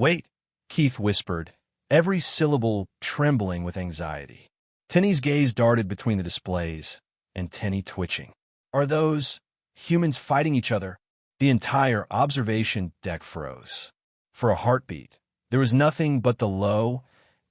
Wait, Keith whispered, every syllable trembling with anxiety. Tenny's gaze darted between the displays, and Tenny twitching. Are those humans fighting each other? The entire observation deck froze. For a heartbeat, there was nothing but the low,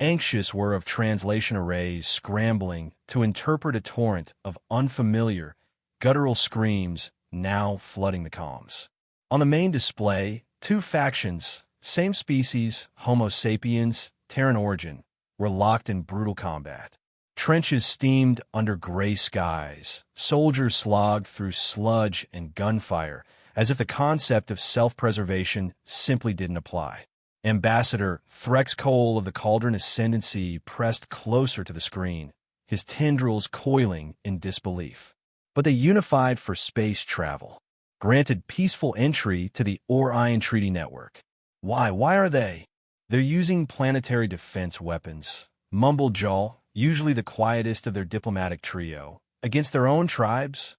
anxious whir of translation arrays scrambling to interpret a torrent of unfamiliar, guttural screams now flooding the comms. On the main display, two factions, same species, Homo sapiens, Terran origin, were locked in brutal combat. Trenches steamed under gray skies, soldiers slogged through sludge and gunfire, as if the concept of self-preservation simply didn't apply. Ambassador Threx Cole of the Cauldron Ascendancy pressed closer to the screen, his tendrils coiling in disbelief. But they unified for space travel, granted peaceful entry to the Orion Treaty Network. Why? Why are they? They're using planetary defense weapons, mumbled Jal, usually the quietest of their diplomatic trio, against their own tribes?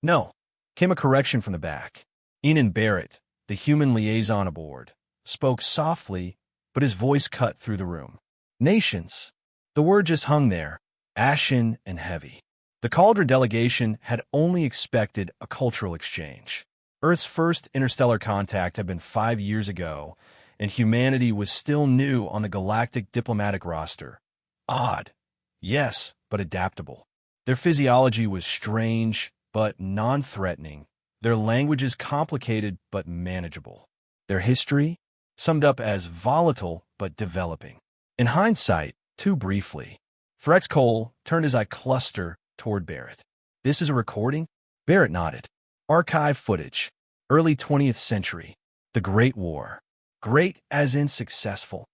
No, came a correction from the back. Enan Barrett, the human liaison aboard, spoke softly, but his voice cut through the room. Nations. The word just hung there, ashen and heavy. The Cauldron delegation had only expected a cultural exchange. Earth's first interstellar contact had been 5 years ago, and humanity was still new on the galactic diplomatic roster. Odd, yes, but adaptable. Their physiology was strange, but non-threatening. Their languages complicated, but manageable. Their history? Summed up as volatile, but developing. In hindsight, too briefly. Threx Cole turned his eye cluster toward Barrett. This is a recording? Barrett nodded. Archive footage. Early 20th century. The Great War. Great as in successful.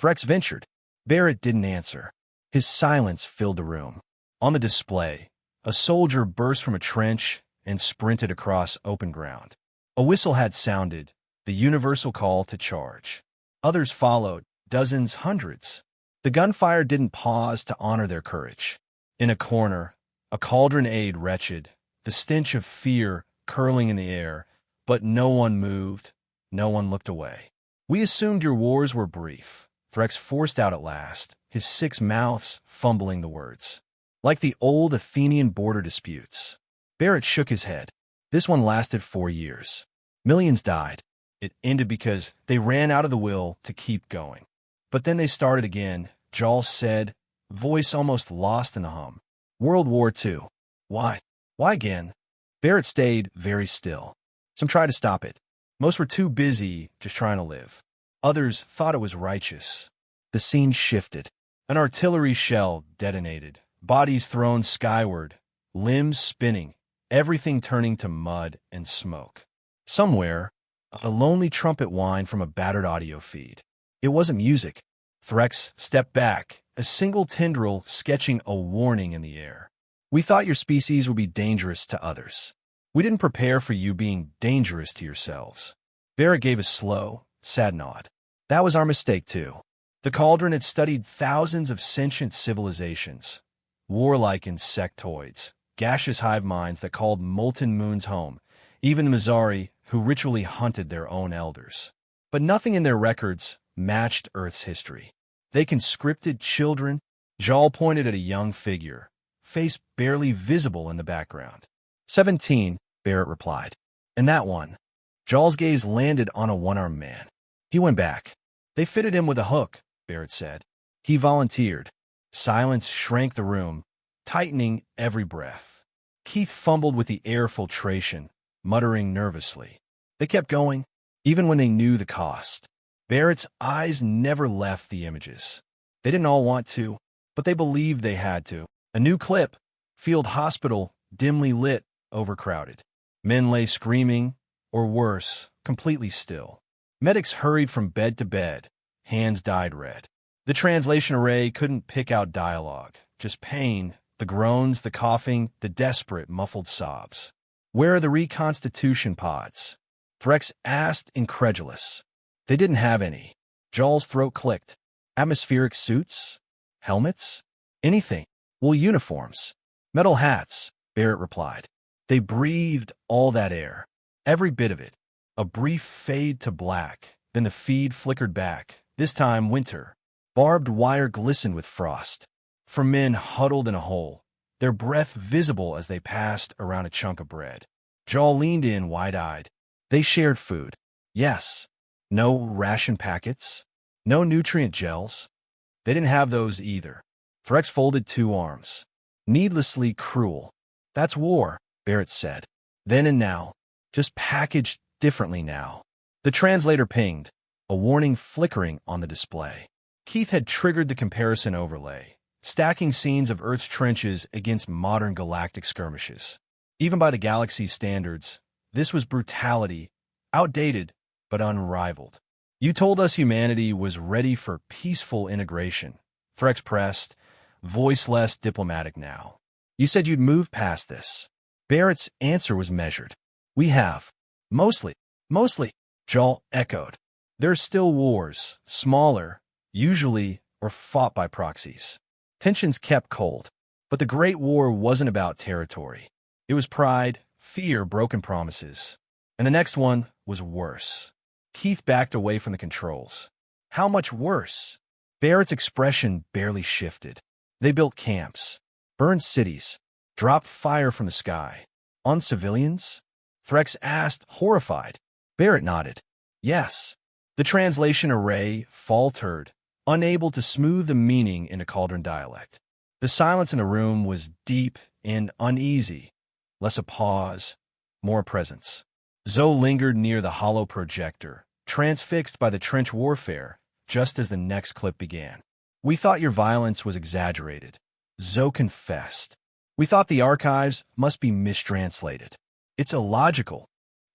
Threx ventured. Barrett didn't answer. His silence filled the room. On the display, a soldier burst from a trench and sprinted across open ground. A whistle had sounded, the universal call to charge. Others followed, dozens, hundreds. The gunfire didn't pause to honor their courage. In a corner, a Cauldron aide wretched, the stench of fear curling in the air, but no one moved, no one looked away. We assumed your wars were brief, Threx forced out at last, his 6 mouths fumbling the words. Like the old Athenian border disputes. Barrett shook his head. This one lasted 4 years. Millions died. It ended because they ran out of the will to keep going. But then they started again, Jal said, voice almost lost in the hum. World War II. Why? Why again? Barrett stayed very still. Some tried to stop it. Most were too busy just trying to live. Others thought it was righteous. The scene shifted. An artillery shell detonated, bodies thrown skyward, limbs spinning, everything turning to mud and smoke. Somewhere, a lonely trumpet whined from a battered audio feed. It wasn't music. Threx stepped back, a single tendril sketching a warning in the air. We thought your species would be dangerous to others. We didn't prepare for you being dangerous to yourselves. Barrett gave a slow, sad nod. That was our mistake, too. The Cauldron had studied thousands of sentient civilizations, warlike insectoids, gaseous hive minds that called molten moons home, even the Mizari who ritually hunted their own elders. But nothing in their records matched Earth's history. They conscripted children. Jal pointed at a young figure, face barely visible in the background. 17, Barrett replied. And that one. Jal's gaze landed on a one-armed man. He went back. They fitted him with a hook, Barrett said. He volunteered. Silence shrank the room, tightening every breath. Keith fumbled with the air filtration, muttering nervously. They kept going, even when they knew the cost. Barrett's eyes never left the images. They didn't all want to, but they believed they had to. A new clip. Field hospital, dimly lit, overcrowded. Men lay screaming, or worse, completely still. Medics hurried from bed to bed, hands dyed red. The translation array couldn't pick out dialogue, just pain, the groans, the coughing, the desperate, muffled sobs. Where are the reconstitution pods? Threx asked, incredulous. They didn't have any. Jal's throat clicked. Atmospheric suits? Helmets? Anything. Wool uniforms. Metal hats, Barrett replied. They breathed all that air. Every bit of it. A brief fade to black, Then the feed flickered back, this time winter. Barbed wire glistened with frost. For men huddled in a hole, their breath visible as they passed around a chunk of bread. Jaw leaned in wide-eyed. They shared food. Yes. No ration packets. No nutrient gels. They didn't have those either. Threx folded two arms. Needlessly cruel. That's war, Barrett said. Then and now. Just packaged differently now. The translator pinged, a warning flickering on the display. Keith had triggered the comparison overlay, stacking scenes of Earth's trenches against modern galactic skirmishes. Even by the galaxy's standards, this was brutality, outdated but unrivaled. You told us humanity was ready for peaceful integration, Threx pressed, voice less diplomatic now. You said you'd move past this. Barrett's answer was measured. We have. Mostly. Jal echoed. There's still wars, smaller, usually, or fought by proxies. Tensions kept cold. But the Great War wasn't about territory. It was pride, fear, broken promises. And the next one was worse. Keith backed away from the controls. How much worse? Barrett's expression barely shifted. They built camps, burned cities, dropped fire from the sky. On civilians? Threx asked, horrified. Barrett nodded. Yes. The translation array faltered, unable to smooth the meaning into Cauldron dialect. The silence in the room was deep and uneasy. Less a pause, more a presence. Zoe lingered near the hollow projector, transfixed by the trench warfare, just as the next clip began. We thought your violence was exaggerated. Zoe confessed. We thought the archives must be mistranslated. It's illogical.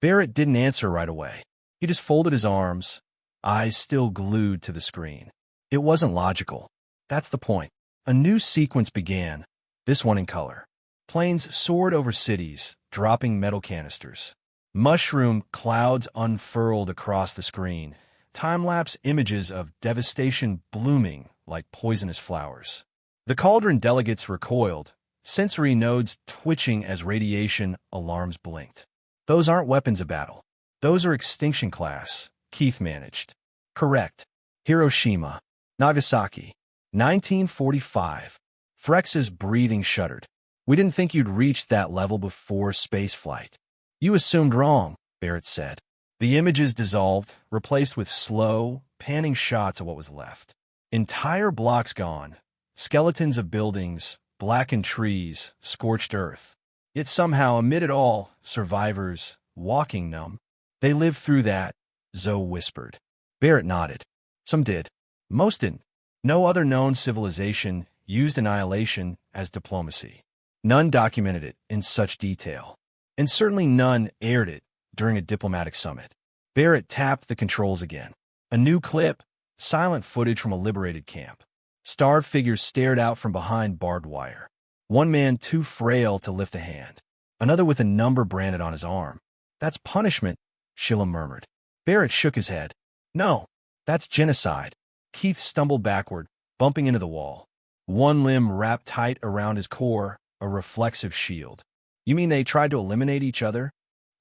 Barrett didn't answer right away. He just folded his arms, eyes still glued to the screen. It wasn't logical. That's the point. A new sequence began, this one in color. Planes soared over cities, dropping metal canisters. Mushroom clouds unfurled across the screen, time-lapse images of devastation blooming like poisonous flowers. The Cauldron delegates recoiled, sensory nodes twitching as radiation alarms blinked. Those aren't weapons of battle. Those are extinction class, Keith managed. Correct. Hiroshima. Nagasaki. 1945. Threx's breathing shuddered. We didn't think you'd reached that level before spaceflight. You assumed wrong, Barrett said. The images dissolved, replaced with slow, panning shots of what was left. Entire blocks gone. Skeletons of buildings, blackened trees, scorched earth. Yet somehow, amid it all, survivors, walking numb. They lived through that, Zoe whispered. Barrett nodded. Some did. Most didn't. No other known civilization used annihilation as diplomacy. None documented it in such detail. And certainly none aired it during a diplomatic summit. Barrett tapped the controls again. A new clip, silent footage from a liberated camp. Starved figures stared out from behind barbed wire. One man too frail to lift a hand. Another with a number branded on his arm. That's punishment, Shilla murmured. Barrett shook his head. No, that's genocide. Keith stumbled backward, bumping into the wall. One limb wrapped tight around his core, a reflexive shield. You mean they tried to eliminate each other?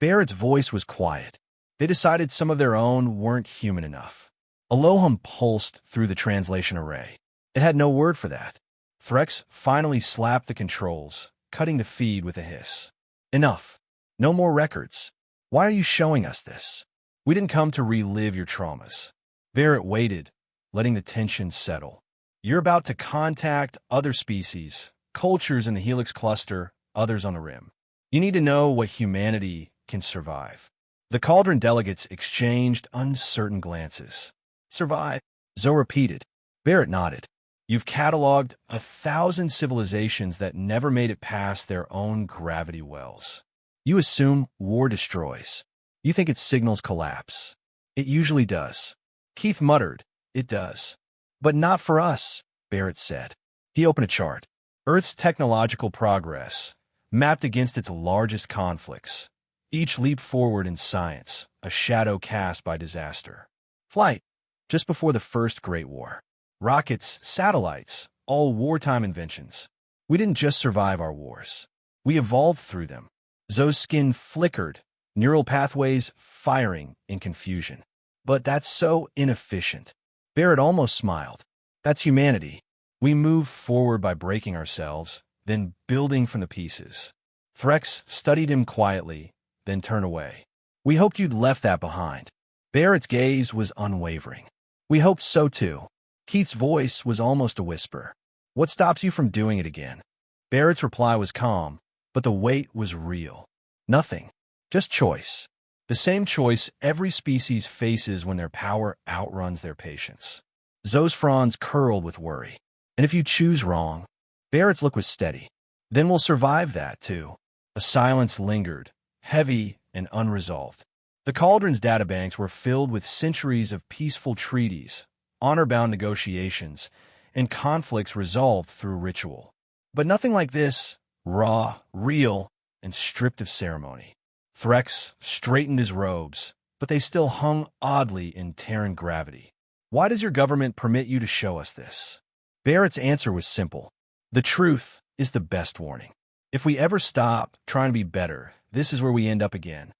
Barrett's voice was quiet. They decided some of their own weren't human enough. Aloham pulsed through the translation array. It had no word for that. Threx finally slapped the controls, cutting the feed with a hiss. Enough. No more records. Why are you showing us this? We didn't come to relive your traumas. Barrett waited, letting the tension settle. You're about to contact other species, cultures in the Helix cluster, others on the rim. You need to know what humanity can survive. The Cauldron delegates exchanged uncertain glances. Survive, Zoe repeated. Barrett nodded. You've cataloged 1,000 civilizations that never made it past their own gravity wells. You assume war destroys. You think it signals collapse. It usually does. Keith muttered, it does. But not for us, Barrett said. He opened a chart. Earth's technological progress, mapped against its largest conflicts. Each leap forward in science, a shadow cast by disaster. Flight, just before the First Great War. Rockets, satellites, all wartime inventions. We didn't just survive our wars. We evolved through them. Zoe's skin flickered, neural pathways firing in confusion. But that's so inefficient. Barrett almost smiled. That's humanity. We move forward by breaking ourselves, then building from the pieces. Threx studied him quietly, then turned away. We hoped you'd left that behind. Barrett's gaze was unwavering. We hoped so too. Keith's voice was almost a whisper. What stops you from doing it again? Barrett's reply was calm, but the weight was real. Nothing. Just choice. The same choice every species faces when their power outruns their patience. Zoe's fronds curled with worry. And if you choose wrong, Barrett's look was steady. Then we'll survive that, too. A silence lingered, heavy and unresolved. The Cauldron's databanks were filled with centuries of peaceful treaties, honor-bound negotiations, and conflicts resolved through ritual. But nothing like this, raw, real, and stripped of ceremony. Threx straightened his robes, but they still hung oddly in Terran gravity. Why does your government permit you to show us this? Barrett's answer was simple. The truth is the best warning. If we ever stop trying to be better, this is where we end up again.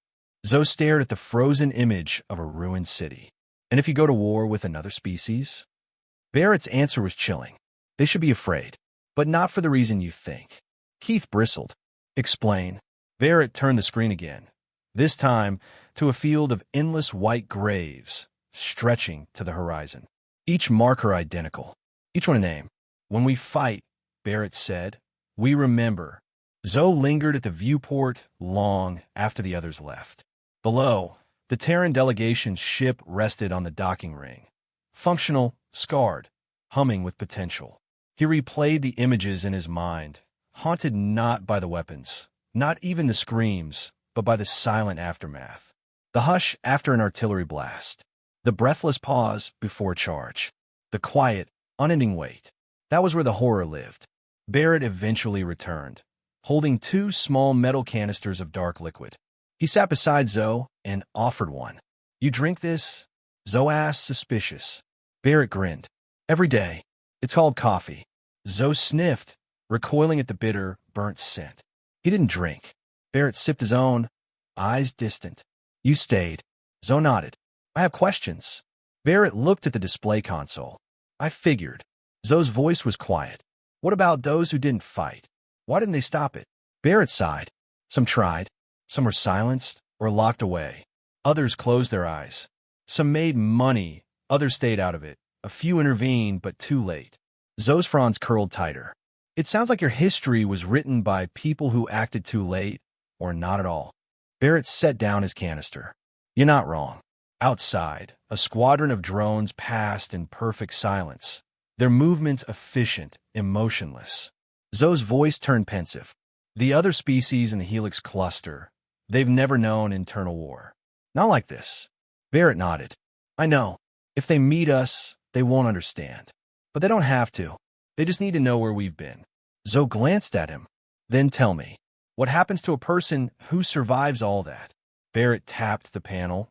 Zoe stared at the frozen image of a ruined city. And if you go to war with another species? Barrett's answer was chilling. They should be afraid, but not for the reason you think. Keith bristled. Explain. Barrett turned the screen again, this time to a field of endless white graves stretching to the horizon. Each marker identical, each one a name. When we fight, Barrett said, we remember. Zoe lingered at the viewport long after the others left. Below, the Terran delegation's ship rested on the docking ring. Functional, scarred, humming with potential. He replayed the images in his mind, haunted not by the weapons, not even the screams, but by the silent aftermath. The hush after an artillery blast. The breathless pause before charge. The quiet, unending wait. That was where the horror lived. Barrett eventually returned, holding 2 small metal canisters of dark liquid. He sat beside Zoe and offered one. You drink this? Zoe asked, suspicious. Barrett grinned. Every day. It's called coffee. Zoe sniffed, recoiling at the bitter, burnt scent. He didn't drink. Barrett sipped his own, eyes distant. You stayed. Zoe nodded. I have questions. Barrett looked at the display console. I figured. Zoe's voice was quiet. What about those who didn't fight? Why didn't they stop it? Barrett sighed. Some tried. Some were silenced or locked away. Others closed their eyes. Some made money. Others stayed out of it. A few intervened, but too late. Zoe's fronds curled tighter. It sounds like your history was written by people who acted too late, or not at all. Barrett set down his canister. You're not wrong. Outside, a squadron of drones passed in perfect silence, their movements efficient, emotionless. Zoe's voice turned pensive. The other species in the Helix cluster, they've never known internal war. Not like this. Barrett nodded. I know. If they meet us, they won't understand. But they don't have to. They just need to know where we've been. Zoe glanced at him. Then tell me, what happens to a person who survives all that? Barrett tapped the panel,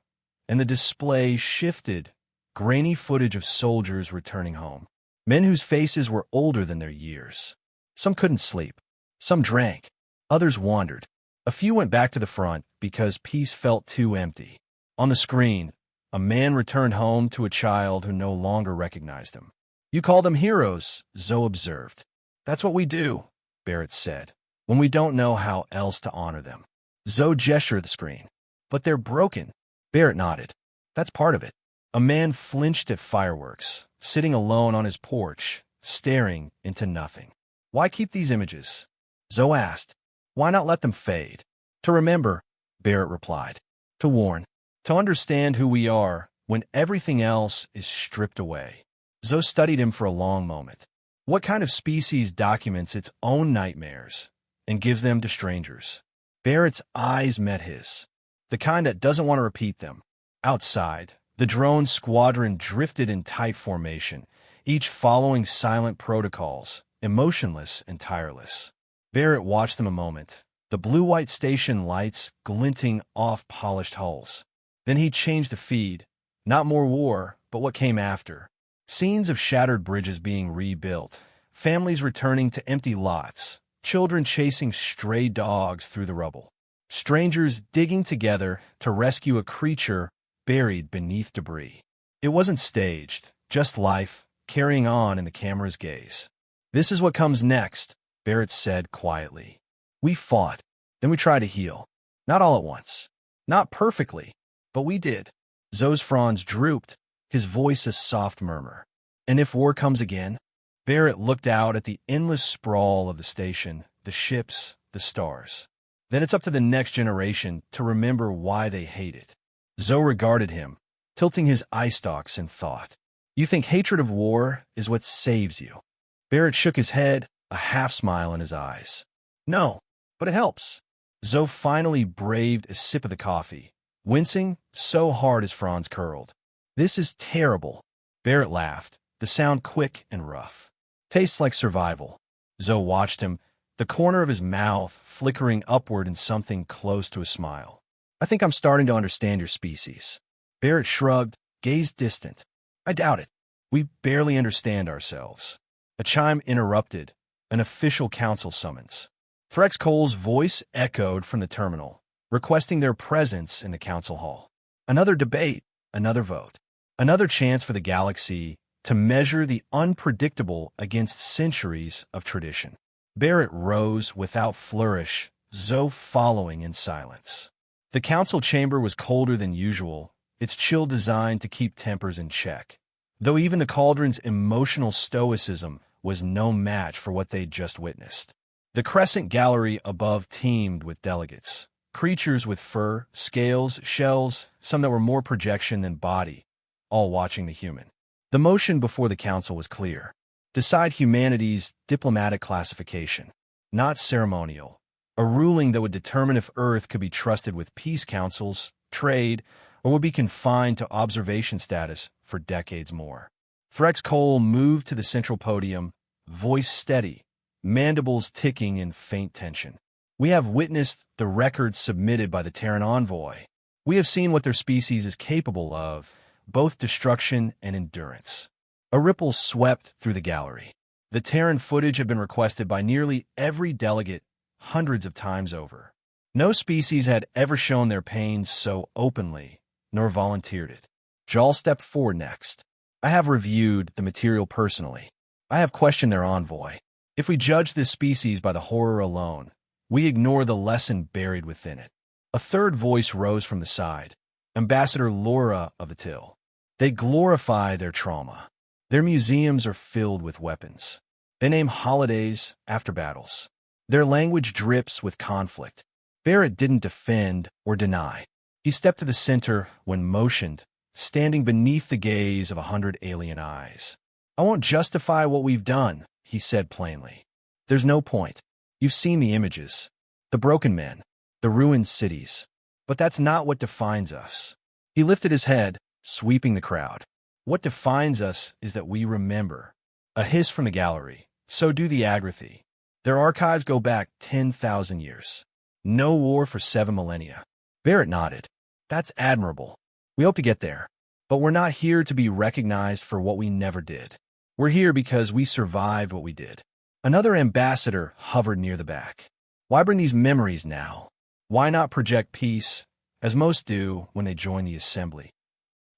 and the display shifted, grainy footage of soldiers returning home. Men whose faces were older than their years. Some couldn't sleep. Some drank. Others wandered. A few went back to the front because peace felt too empty. On the screen, a man returned home to a child who no longer recognized him. You call them heroes, Zoe observed. That's what we do, Barrett said, when we don't know how else to honor them. Zoe gestured at the screen. But they're broken. Barrett nodded. That's part of it. A man flinched at fireworks, sitting alone on his porch, staring into nothing. Why keep these images? Zoe asked. Why not let them fade? To remember, Barrett replied. To warn. To understand who we are when everything else is stripped away. Zoe studied him for a long moment. What kind of species documents its own nightmares and gives them to strangers? Barrett's eyes met his. The kind that doesn't want to repeat them. Outside, the drone squadron drifted in tight formation, each following silent protocols, emotionless and tireless. Barrett watched them a moment, the blue-white station lights glinting off polished hulls. Then he changed the feed. Not more war, but what came after. Scenes of shattered bridges being rebuilt, families returning to empty lots, children chasing stray dogs through the rubble. Strangers digging together to rescue a creature buried beneath debris. It wasn't staged, just life, carrying on in the camera's gaze. "This is what comes next," Barrett said quietly. "We fought. Then we tried to heal. Not all at once. Not perfectly. But we did." Zoe's fronds drooped, his voice a soft murmur. "And if war comes again?" Barrett looked out at the endless sprawl of the station, the ships, the stars. "Then it's up to the next generation to remember why they hate it." Zoe regarded him, tilting his eye stalks in thought. "You think hatred of war is what saves you?" Barrett shook his head, a half-smile in his eyes. "No, but it helps." Zoe finally braved a sip of the coffee, wincing so hard his fronds curled. "This is terrible." Barrett laughed, the sound quick and rough. "Tastes like survival." Zoe watched him, the corner of his mouth flickering upward in something close to a smile. "I think I'm starting to understand your species." Barrett shrugged, gazed distant. "I doubt it. We barely understand ourselves." A chime interrupted, an official council summons. Threx Cole's voice echoed from the terminal, requesting their presence in the council hall. Another debate, another vote, another chance for the galaxy to measure the unpredictable against centuries of tradition. Barrett rose without flourish, Zoe following in silence. The council chamber was colder than usual, its chill designed to keep tempers in check, though even the cauldron's emotional stoicism was no match for what they'd just witnessed. The crescent gallery above teemed with delegates, creatures with fur, scales, shells, some that were more projection than body, all watching the human. The motion before the council was clear. Decide humanity's diplomatic classification, not ceremonial, a ruling that would determine if Earth could be trusted with peace councils, trade, or would be confined to observation status for decades more. Threx Cole moved to the central podium, voice steady, mandibles ticking in faint tension. "We have witnessed the records submitted by the Terran envoy. We have seen what their species is capable of, both destruction and endurance." A ripple swept through the gallery. The Terran footage had been requested by nearly every delegate hundreds of times over. No species had ever shown their pain so openly, nor volunteered it. Jal stepped forward next. "I have reviewed the material personally. I have questioned their envoy. If we judge this species by the horror alone, we ignore the lesson buried within it." A third voice rose from the side, Ambassador Laura of the Till. "They glorify their trauma. Their museums are filled with weapons. They name holidays after battles. Their language drips with conflict." Barrett didn't defend or deny. He stepped to the center when motioned, standing beneath the gaze of 100 alien eyes. "I won't justify what we've done," he said plainly. "There's no point. You've seen the images. The broken men, the ruined cities. But that's not what defines us." He lifted his head, sweeping the crowd. "What defines us is that we remember." A hiss from the gallery. "So do the Agrathi. Their archives go back 10,000 years. No war for 7 millennia." Barrett nodded. "That's admirable. We hope to get there. But we're not here to be recognized for what we never did. We're here because we survived what we did." Another ambassador hovered near the back. "Why bring these memories now? Why not project peace, as most do when they join the assembly?"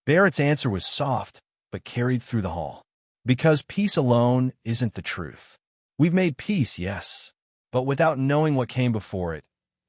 Barrett's answer was soft, but carried through the hall. "Because peace alone isn't the truth. We've made peace, yes, but without knowing what came before it,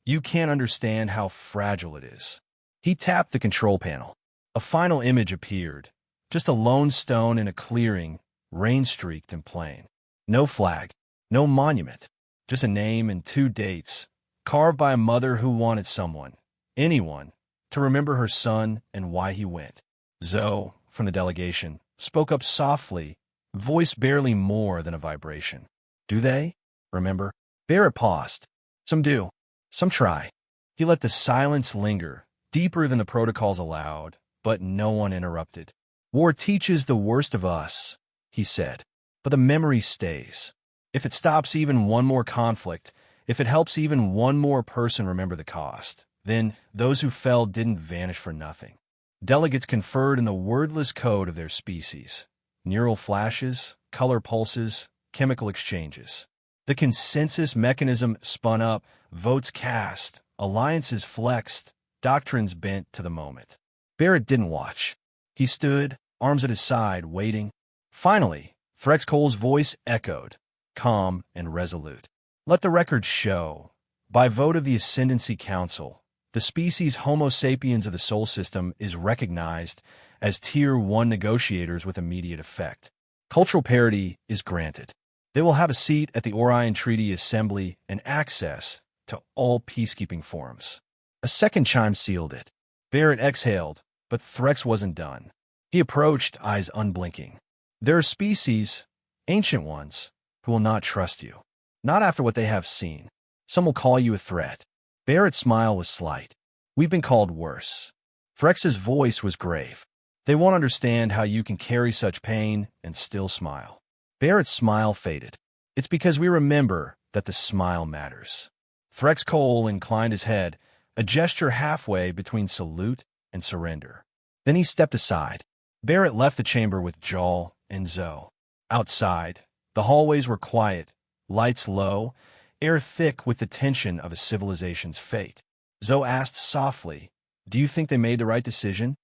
you can't understand how fragile it is." He tapped the control panel. A final image appeared, just a lone stone in a clearing, rain-streaked and plain. No flag, no monument, just a name and 2 dates, carved by a mother who wanted someone, anyone, to remember her son and why he went. Zoe, from the delegation, spoke up softly, voice barely more than a vibration. "Do they remember?" Barrett paused. "Some do. Some try." He let the silence linger, deeper than the protocols allowed, but no one interrupted. "War teaches the worst of us," he said, "but the memory stays. If it stops even one more conflict, if it helps even one more person remember the cost, then those who fell didn't vanish for nothing." Delegates conferred in the wordless code of their species. Neural flashes, color pulses, chemical exchanges. The consensus mechanism spun up, votes cast, alliances flexed, doctrines bent to the moment. Barrett didn't watch. He stood, arms at his side, waiting. Finally, Threx Cole's voice echoed, calm and resolute. Let the record show, by vote of the Ascendancy Council, the species Homo sapiens of the Sol System is recognized as Tier 1 negotiators with immediate effect. Cultural parity is granted. They will have a seat at the Orion Treaty Assembly and access to all peacekeeping forums. A second chime sealed it. Barrett exhaled, but Threx wasn't done. He approached, eyes unblinking. There are species, ancient ones, who will not trust you. Not after what they have seen. Some will call you a threat. Barrett's smile was slight. We've been called worse. Threx's voice was grave. They won't understand how you can carry such pain and still smile. Barrett's smile faded. It's because we remember that the smile matters. Threx Cole inclined his head, a gesture halfway between salute and surrender. Then he stepped aside. Barrett left the chamber with Jal and Zoe. Outside, the hallways were quiet, lights low, air thick with the tension of a civilization's fate. Zoe asked softly, "Do you think they made the right decision?"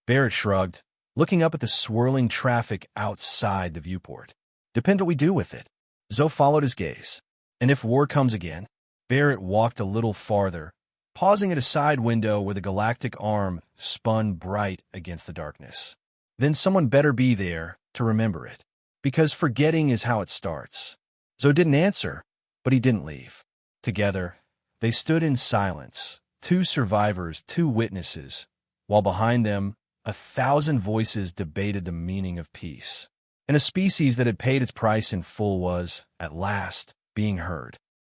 Barrett shrugged, looking up at the swirling traffic outside the viewport. "Depends what we do with it." Zoe followed his gaze. "And if war comes again?" Barrett walked a little farther, pausing at a side window where the galactic arm spun bright against the darkness. "Then someone better be there to remember it. Because forgetting is how it starts." Zoe didn't answer, but he didn't leave. Together, they stood in silence, two survivors, two witnesses, while behind them, 1,000 voices debated the meaning of peace. And a species that had paid its price in full was, at last, being heard.